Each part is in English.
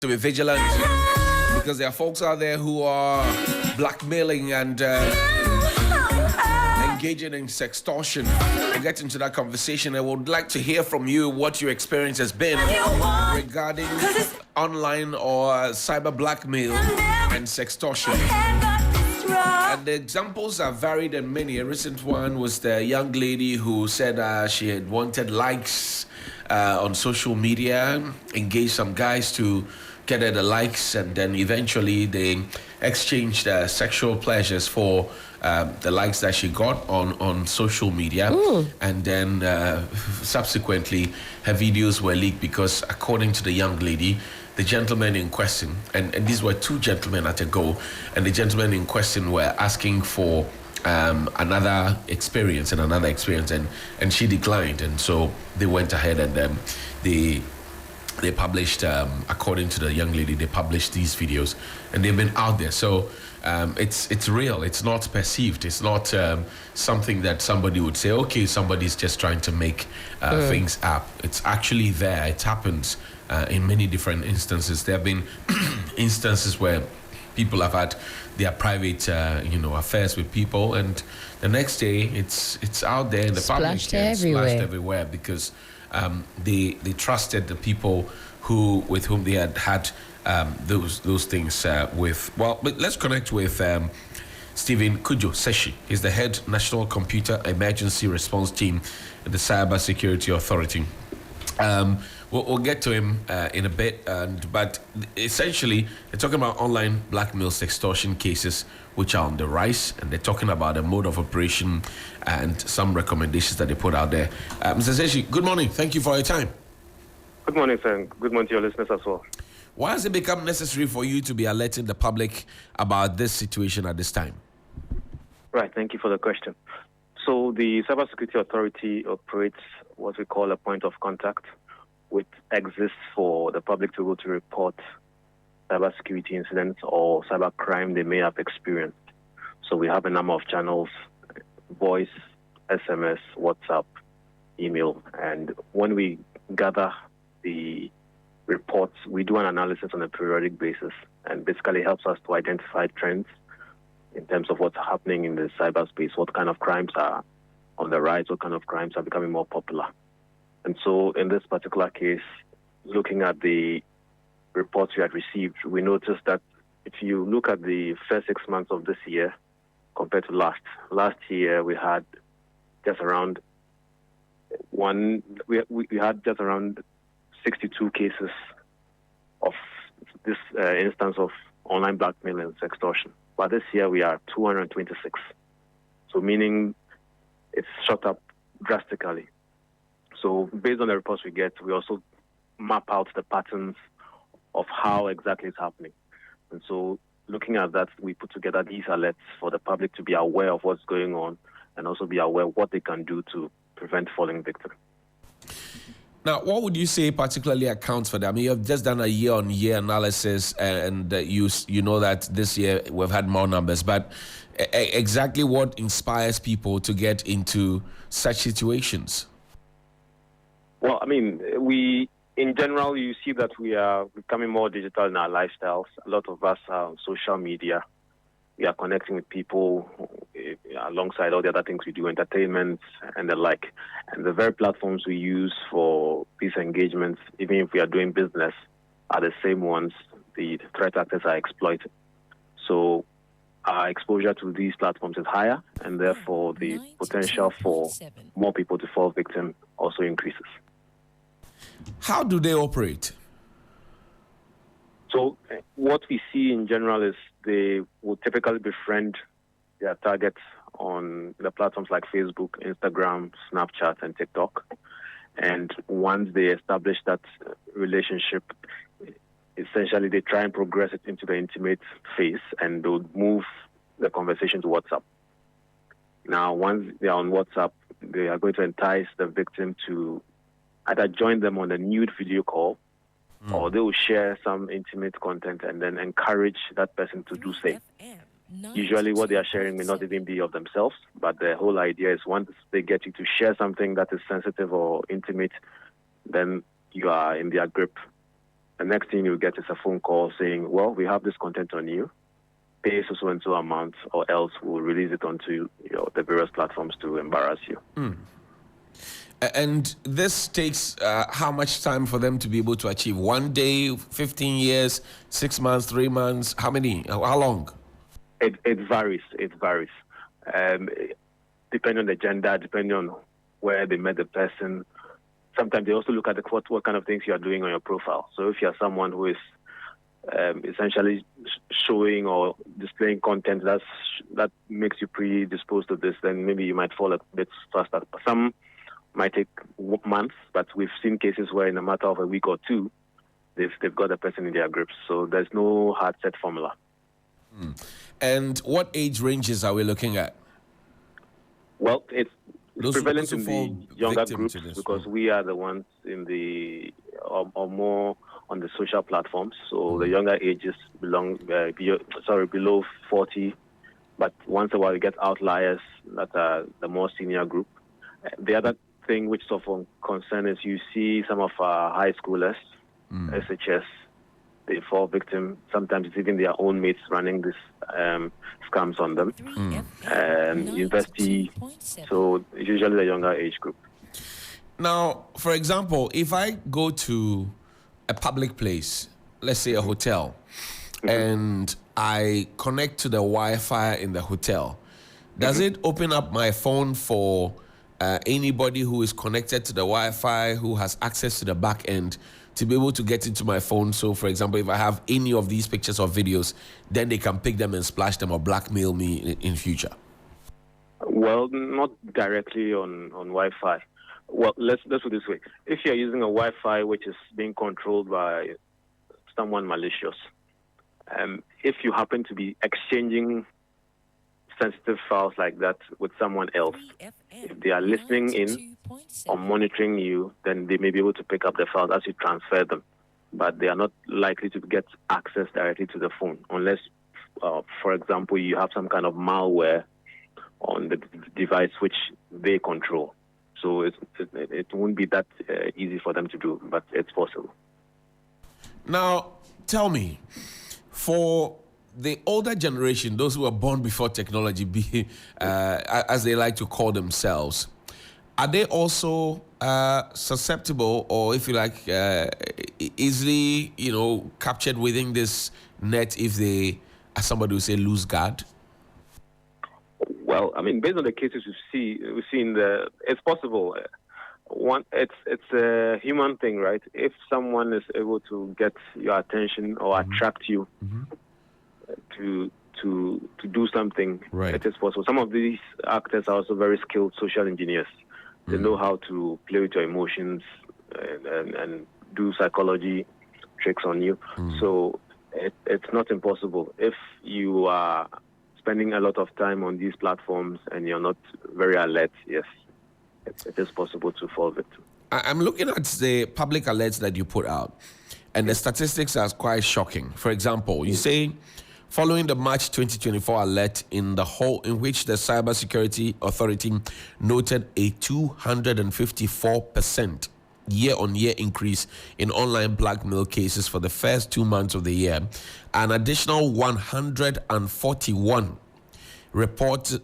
to be vigilant because there are folks out there who are blackmailing and engaging in sextortion. We'll get into that conversation. I would like to hear from you what your experience has been regarding online or cyber blackmail and sextortion. And the examples are varied and many. A recent one was the young lady who said she had wanted likes on social media, engaged some guys to get her the likes, and then eventually they exchanged sexual pleasures for the likes that she got on social media. And then subsequently her videos were leaked because, according to the young lady, the gentleman in question, and these were two gentlemen at a go, and the gentlemen in question were asking for another experience, and she declined, and so they went ahead and they published, according to the young lady, they published these videos, and they've been out there. So it's real. It's not perceived. It's not something that somebody would say, okay, somebody's just trying to make things up. It's actually there. It happens in many different instances. There have been instances where people have had their private, affairs with people, and the next day it's out there in the public, splashed everywhere because they trusted the people with whom they had those things with. Well, but let's connect with Stephen Kujo Seshi. He's the head National Computer Emergency Response Team at the Cyber Security Authority. We'll get to him in a bit, but essentially they're talking about online blackmail sextortion cases which are on the rise, and they're talking about a mode of operation and some recommendations that they put out there. Mr. Seshi, good morning. Thank you for your time. Good morning, sir. Good morning to your listeners as well. Why has it become necessary for you to be alerting the public about this situation at this time? Right, thank you for the question. So the Cybersecurity Authority operates what we call a point of contact, which exists for the public to go to report cybersecurity incidents or cyber crime they may have experienced. So we have a number of channels: voice, SMS, WhatsApp, email. And when we gather the reports, we do an analysis on a periodic basis, and basically helps us to identify trends in terms of what's happening in the cyberspace, what kind of crimes are on the rise, what kind of crimes are becoming more popular. And so in this particular case, looking at the reports we had received, we noticed that if you look at the first 6 months of this year compared to last year, we had just around we had just around 62 cases of this instance of online blackmail and sextortion. But this year we are 226. So meaning it's shot up drastically. So based on the reports we get, we also map out the patterns of how exactly it's happening. And so looking at that, we put together these alerts for the public to be aware of what's going on and also be aware of what they can do to prevent falling victim. Now, what would you say particularly accounts for that? I mean, you've just done a year-on-year analysis, and you know that this year we've had more numbers, but exactly what inspires people to get into such situations? Well, I mean, in general, you see that we are becoming more digital in our lifestyles. A lot of us are on social media. We are connecting with people alongside all the other things we do, entertainment and the like. And the very platforms we use for these engagements, even if we are doing business, are the same ones the threat actors are exploiting. So our exposure to these platforms is higher, and therefore the potential for more people to fall victim also increases. How do they operate? So what we see in general is they will typically befriend their targets on the platforms like Facebook, Instagram, Snapchat, and TikTok. And once they establish that relationship, essentially they try and progress it into the intimate phase, and they'll move the conversation to WhatsApp. Now, once they are on WhatsApp, they are going to entice the victim to either join them on a nude video call, or they will share some intimate content and then encourage that person to do same. Usually what they are sharing may not even be of themselves, but the whole idea is once they get you to share something that is sensitive or intimate, then you are in their grip. The next thing you get is a phone call saying, well, we have this content on you. Pay so and so amount, or else we'll release it onto the various platforms to embarrass you. And this takes how much time for them to be able to achieve? 1 day, 15 years, 6 months, 3 months? How many? How long? It varies. It varies. Depending on the gender, depending on where they met the person. Sometimes they also look at what kind of things you are doing on your profile. So if you are someone who is essentially showing or displaying content that makes you predisposed to this, then maybe you might fall a bit faster. Some might take months, but we've seen cases where in a matter of a week or two, they've got the person in their grips. So there's no hard set formula. And what age ranges are we looking at? Well, it's prevalent in fall the younger victim groups to this. because we are the ones in the or more on the social platforms. So the younger ages below 40. But once in a while, you get outliers that are the more senior group. The other thing which is of concern is you see some of our high schoolers, SHS, they fall victim. Sometimes it's even their own mates running these scams on them. University, so it's usually the younger age group. Now, for example, if I go to a public place, let's say a hotel, and I connect to the Wi-Fi in the hotel, does it open up my phone for anybody who is connected to the Wi-Fi, who has access to the back end, to be able to get into my phone? So, for example, if I have any of these pictures or videos, then they can pick them and splash them or blackmail me in future? Well, not directly on Wi-Fi. Well, let's put it this way. If you're using a Wi-Fi which is being controlled by someone malicious, if you happen to be exchanging sensitive files like that with someone else, if they are listening in or monitoring you, then they may be able to pick up the files as you transfer them. But they are not likely to get access directly to the phone unless, for example, you have some kind of malware on the device which they control. So it won't be that easy for them to do, but it's possible. Now, tell me, for the older generation, those who were born before technology, as they like to call themselves, are they also susceptible, or if you like, easily, captured within this net if they, as somebody would say, lose guard? Well, I mean, based on the cases we've seen, it's possible. It's a human thing, right? If someone is able to get your attention or attract you to do something, right, it is possible. Some of these actors are also very skilled social engineers. They know how to play with your emotions and do psychology tricks on you. So it's not impossible. If you are spending a lot of time on these platforms and you're not very alert, yes, it is possible to fall victim. I'm looking at the public alerts that you put out, and the statistics are quite shocking. For example, you say, following the March 2024 alert in which the Cybersecurity Authority noted a 254% year-on-year increase in online blackmail cases for the first 2 months of the year, an additional 141 reports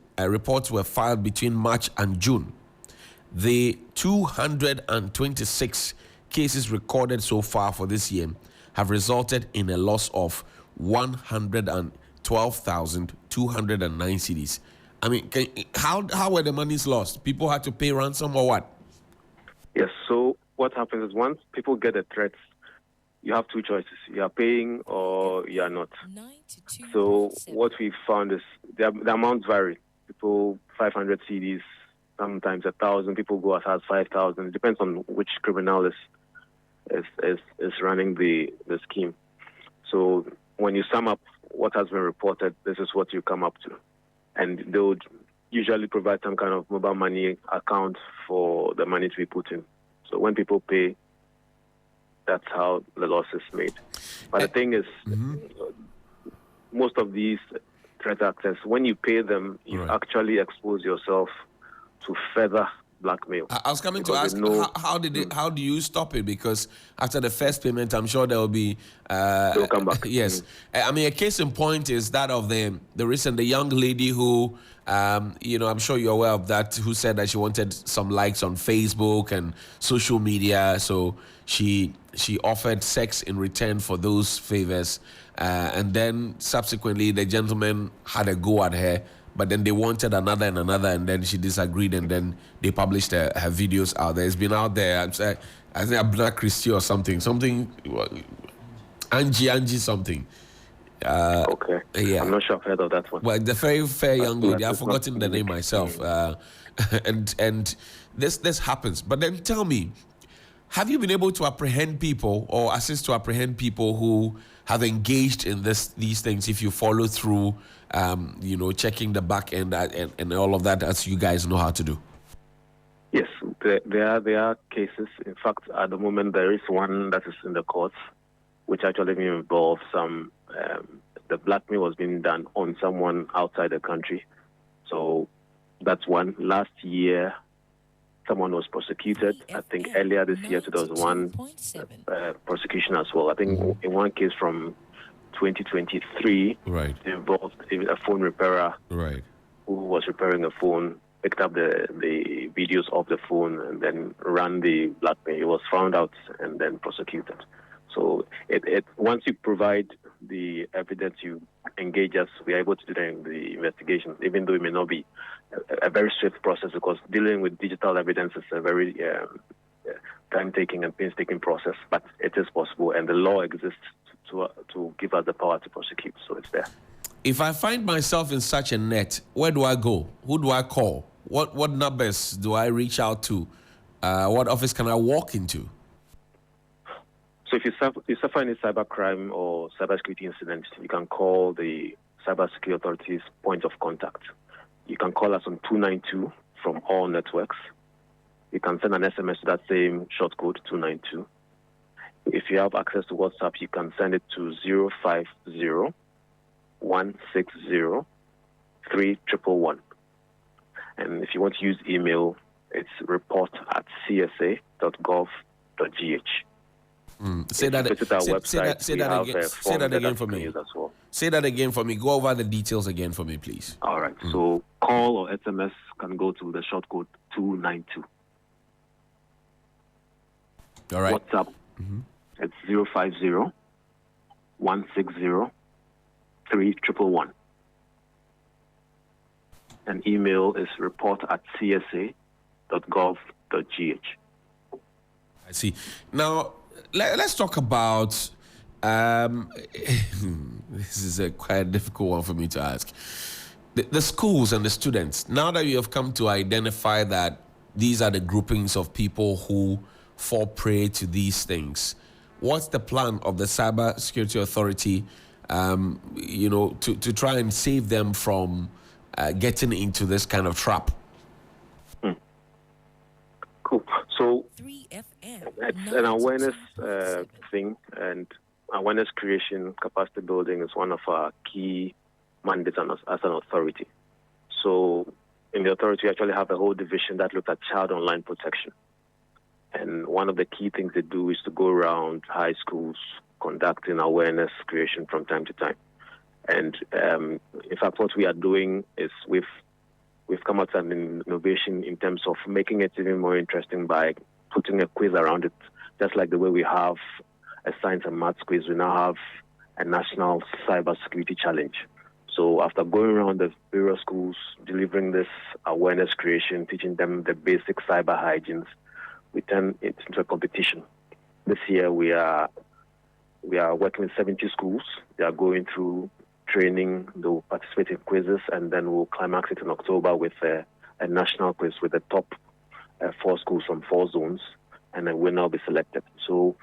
were filed between March and June. The 226 cases recorded so far for this year have resulted in a loss of 112,209 cedis. I mean, how were the monies lost? People had to pay ransom or what? Yes, so what happens is once people get the threats, you have two choices. You are paying or you are not. So what we found is the amounts vary. People, 500 cedis, sometimes 1,000. People go as high as 5,000. It depends on which criminal is running the scheme. So when you sum up what has been reported, this is what you come up to. And they would usually provide some kind of mobile money account for the money to be put in. So when people pay, that's how the loss is made. But the thing is, most of these threat actors, when you pay them, you actually expose yourself to further blackmail. I was coming to Because ask, they know how do you stop it? Because after the first payment, I'm sure there will be. they'll come back. Yes, I mean, a case in point is that of the young lady who, I'm sure you're aware of that, who said that she wanted some likes on Facebook and social media, so she offered sex in return for those favors, and then subsequently the gentleman had a go at her. But then they wanted another, and then she disagreed, and then they published her videos out there. It's been out there. I think Abna Christie or something, Angie something. Okay. Yeah. I'm not sure I've heard of that one. Well, the very fair young lady. I've forgotten the not name myself. And this happens. But then tell me, have you been able to apprehend people or assist to apprehend people who have engaged in these things? If you follow through, checking the back end and all of that, as you guys know how to do. Yes, there are cases. In fact, at the moment there is one that is in the courts, which actually involves some. The blackmail was being done on someone outside the country. So that's one. Last year, someone was prosecuted. I think earlier this year, there was one prosecution as well. I think in one case from 2023, right, involved a phone repairer, right, who was repairing a phone, picked up the videos of the phone and then ran the blackmail. It was found out and then prosecuted. So once you provide the evidence, you engage us, we are able to do the investigation, even though it may not be a very swift process, because dealing with digital evidence is a very time-taking and painstaking process, but it is possible, and the law exists to give us the power to prosecute, so it's there. If I find myself in such a net, where do I go? Who do I call? What numbers do I reach out to? What office can I walk into? So if you suffer any cybercrime or cybersecurity incident, you can call the Cybersecurity Authority's point of contact. You can call us on 292 from all networks. You can send an SMS to that same short code, 292. If you have access to WhatsApp, you can send it to 050 160 3111. And if you want to use email, it's report@csa.gov.gh. Say that again for me. Well. Say that again for me. Go over the details again for me, please. All right. So call or SMS can go to the short code 292. All right. WhatsApp, it's 050 160 3111. And email is report@csa.gov.gh. I see. Now, let's talk about this is a quite difficult one for me to ask. The schools and the students, now that you have come to identify that these are the groupings of people who fall prey to these things, what's the plan of the Cybersecurity Authority, to try and save them from getting into this kind of trap? Cool. So it's an awareness thing, and awareness creation, capacity building is one of our key mandates as an authority. So in the authority, we actually have a whole division that looks at child online protection. And one of the key things they do is to go around high schools conducting awareness creation from time to time. And in fact, what we are doing is we've come out with an innovation in terms of making it even more interesting by putting a quiz around it. Just like the way we have a science and maths quiz, we now have a national cybersecurity challenge. So after going around the various schools, delivering this awareness creation, teaching them the basic cyber hygiene, we turn it into a competition. This year we are working with 70 schools. They are going through training, they'll participate in quizzes, and then we'll climax it in October with a national quiz with the top 4 schools from 4 zones, and a winner will be selected. So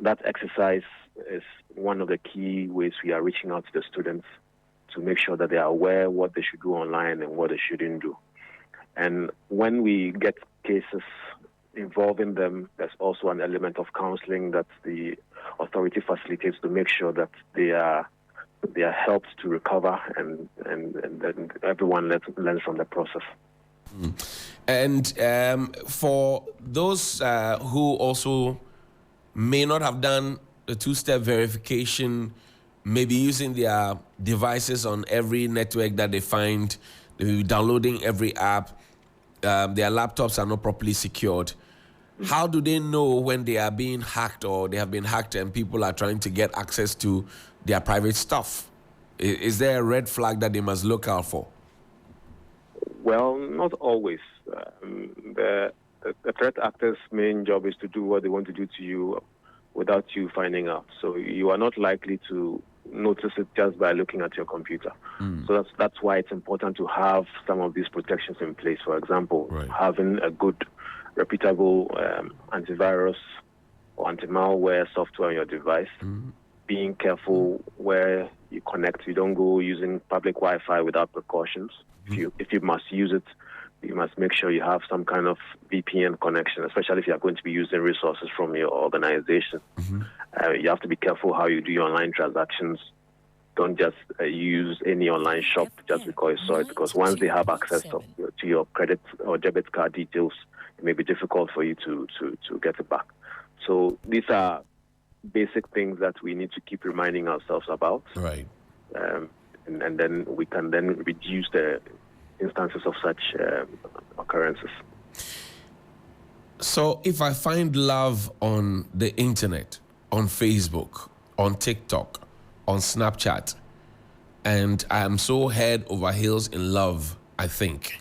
that exercise is one of the key ways we are reaching out to the students to make sure that they are aware what they should do online and what they shouldn't do. And when we get cases involving them, there's also an element of counseling that the authority facilitates to make sure that they are helped to recover and everyone learns from the process. And for those who also may not have done the two-step verification, maybe using their devices on every network that they find, they may be downloading every app, their laptops are not properly secured. How do they know when they are being hacked or they have been hacked and people are trying to get access to their private stuff? Is there a red flag that they must look out for? Well, not always. The threat actor's main job is to do what they want to do to you without you finding out. So you are not likely to notice it just by looking at your computer. So that's why it's important to have some of these protections in place. For example, having a good, reputable antivirus or anti-malware software on your device. Being careful where you connect. You don't go using public Wi-Fi without precautions. If you must use it, you must make sure you have some kind of VPN connection, especially if you are going to be using resources from your organization. You have to be careful how you do your online transactions. Don't just use any online shop just because you saw it, because once they have access to your credit or debit card details, it may be difficult for you to get it back. So these are basic things that we need to keep reminding ourselves about. Right. And then we can then reduce the instances of such occurrences. So if I find love on the internet, on Facebook, on TikTok, on Snapchat, and I am so head over heels in love, I think,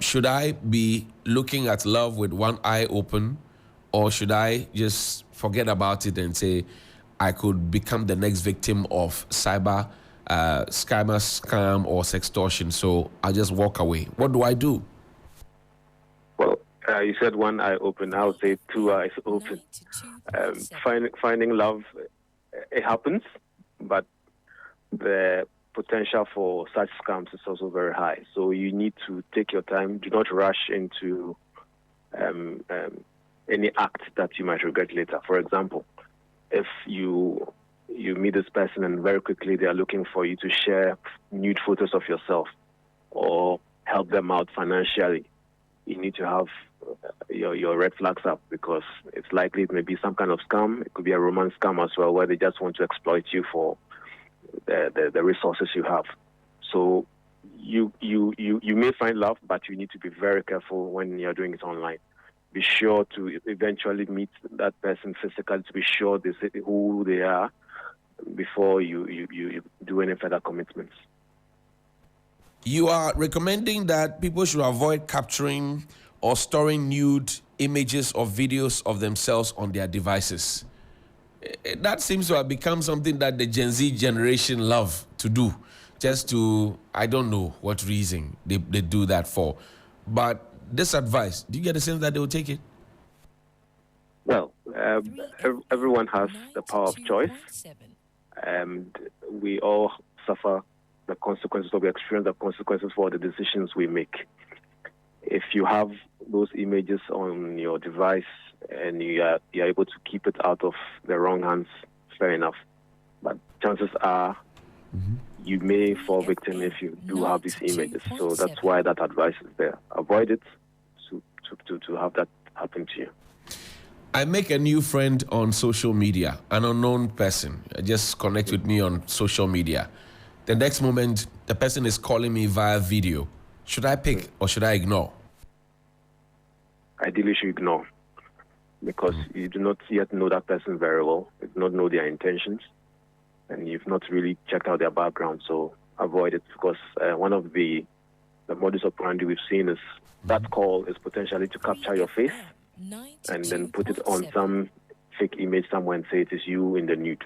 should I be looking at love with one eye open, or should I just forget about it and say I could become the next victim of cyber scam or sextortion, so I just walk away? What do I do? Well, you said one eye open. I would say two eyes open. Finding love, it happens, but the potential for such scams is also very high. So you need to take your time. Do not rush into any act that you might regret later. For example, if you meet this person and very quickly they are looking for you to share nude photos of yourself or help them out financially, you need to have your red flags up, because it's likely it may be some kind of scam. It could be a romance scam as well, where they just want to exploit you for the resources you have. So you may find love, but you need to be very careful when you're doing it online. Be sure to eventually meet that person physically, to be sure they say who they are before you do any further commitments. You are recommending that people should avoid capturing or storing nude images or videos of themselves on their devices. That seems to have become something that the Gen Z generation love to do, just to, I don't know what reason they do that for. But this advice, do you get the sense that they will take it? Well, everyone has the power of choice, and we all suffer the consequences, or we experience the consequences for the decisions we make. If you have those images on your device and you are able to keep it out of the wrong hands, fair enough. But chances are you may fall victim if you do have these images. So that's why that advice is there. Avoid it to have that happen to you. I make a new friend on social media, an unknown person. Just connect with me on social media. The next moment, the person is calling me via video. Should I pick or should I ignore? Ideally, you should ignore, because you do not yet know that person very well. You do not know their intentions, and you've not really checked out their background. So avoid it, because one of the modus operandi we've seen is that call is potentially to capture your face and then put it on some fake image somewhere and say it is you in the nude.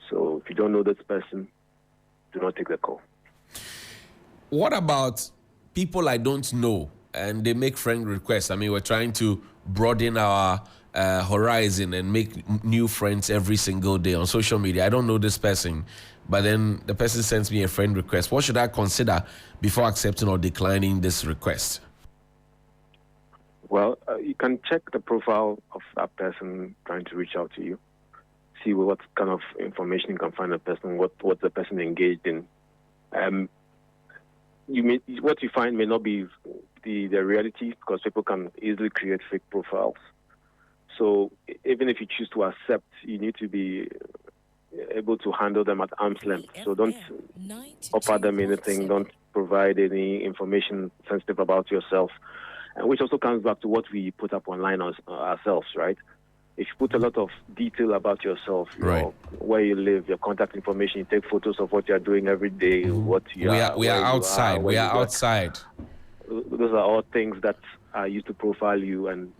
So if you don't know this person, do not take the call. What about people I don't know and they make friend requests? I mean, we're trying to broaden our horizon and make new friends every single day on social media. I don't know this person, but then the person sends me a friend request. What should I consider before accepting or declining this request? Well, you can check the profile of that person trying to reach out to you. See what kind of information you can find the person, what the person engaged in. what you find may not be the reality, because people can easily create fake profiles. So even if you choose to accept, you need to be able to handle them at arm's length. So don't offer them anything. Don't provide any information sensitive about yourself, and which also comes back to what we put up online ourselves, right? If you put a lot of detail about yourself, where you live, your contact information, you take photos of what you're doing every day, what you are. We are outside. We are outside. Those are all things that are used to profile you, and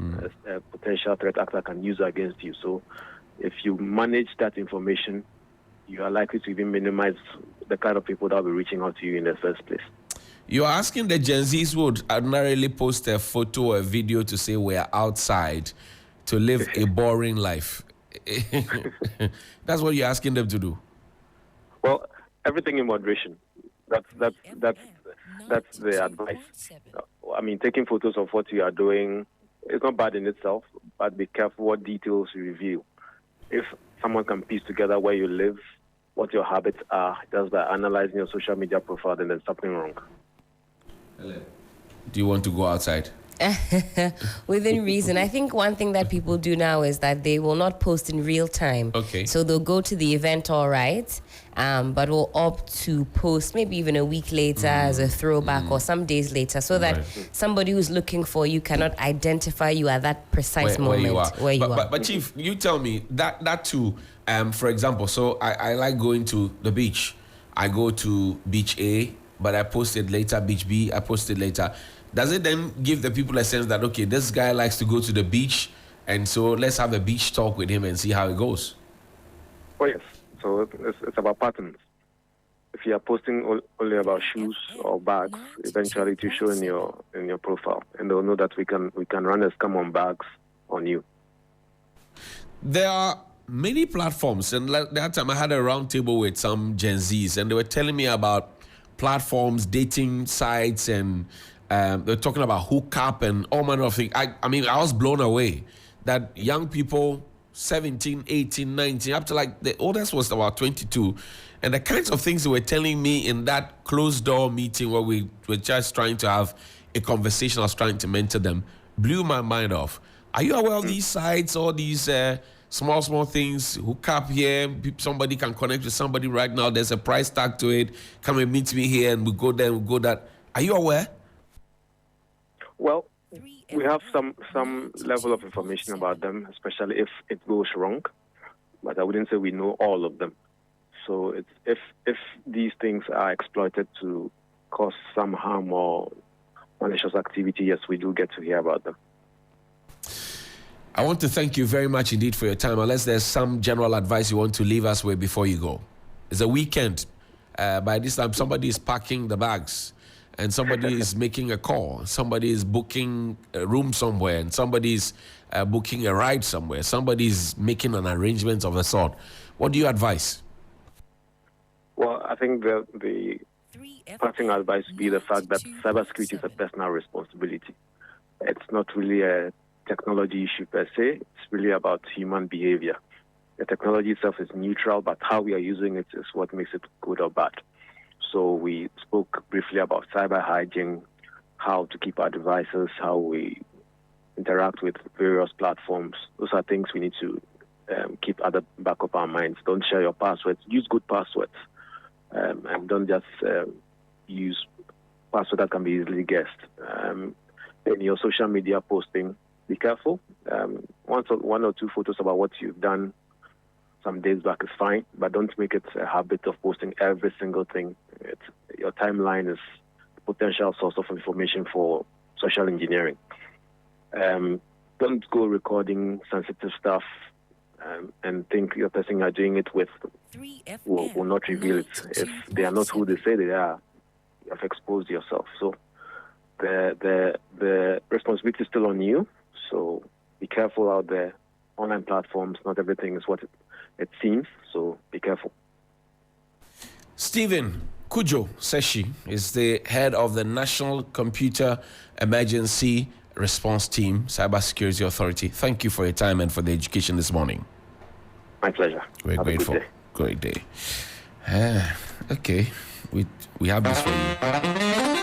a potential threat actor can use against you. So if you manage that information, you are likely to even minimize the kind of people that will be reaching out to you in the first place. You are asking the Gen Zs would ordinarily post a photo or a video to say we are outside to live a boring life. That's what you're asking them to do. Well, everything in moderation. That's the advice. I mean, taking photos of what you are doing is not bad in itself, but be careful what details you reveal. If someone can piece together where you live, what your habits are, just by analyzing your social media profile, then there's something wrong. Do you want to go outside? Within reason. I think one thing that people do now is that they will not post in real time. Okay. So they'll go to the event, all right, but will opt to post maybe even a week later as a throwback or some days later, so that somebody who's looking for you cannot identify you at that precise moment where you are. But Chief, you tell me that too. For example, so I like going to the beach. I go to beach A, but I posted later beach B. I posted later. Does it then give the people a sense that, okay, this guy likes to go to the beach, and so let's have a beach talk with him and see how it goes? Oh, yes. So it's about patterns. If you are posting only about shoes or bags, eventually it will show in your profile, and they'll know that we can run a scam on bags on you. There are many platforms, and that time I had a round table with some Gen Zs, and they were telling me about platforms, dating sites, and they're talking about hookup and all manner of things. I mean, I was blown away that young people, 17, 18, 19, up to like the oldest was about 22. And the kinds of things they were telling me in that closed door meeting where we were just trying to have a conversation, I was trying to mentor them, blew my mind off. Are you aware of these sites, all these small things, hookup here, somebody can connect with somebody right now, there's a price tag to it, come and meet me here and we go there, we go that. Are you aware? Well, we have some level of information about them, especially if it goes wrong. But I wouldn't say we know all of them. So if these things are exploited to cause some harm or malicious activity, yes, we do get to hear about them. I want to thank you very much indeed for your time. Unless there's some general advice you want to leave us with before you go. It's a weekend. By this time, somebody is packing the bags. And somebody is making a call, somebody is booking a room somewhere, and somebody is booking a ride somewhere, somebody is making an arrangement of a sort. What do you advise? Well, I think the parting advice would be the fact that cybersecurity is a personal responsibility. It's not really a technology issue per se, it's really about human behavior. The technology itself is neutral, but how we are using it is what makes it good or bad. So we spoke briefly about cyber hygiene, how to keep our devices, how we interact with various platforms. Those are things we need to keep at the back of our minds. Don't share your passwords. Use good passwords. And don't just use passwords that can be easily guessed. In your social media posting, be careful. One or two photos about what you've done some days back is fine, but don't make it a habit of posting every single thing. Your timeline is a potential source of information for social engineering. Don't go recording sensitive stuff and think the person you're doing it with will not reveal it. If they are not who they say they are, you have exposed yourself. So the responsibility is still on you. So be careful out there. Online platforms, not everything is what it seems, so be careful. Stephen Cudjoe Seshi is the head of the National Computer Emergency Response Team, Cybersecurity Authority. Thank you for your time and for the education this morning. My pleasure. We're grateful. Great day. Okay, we have this for you.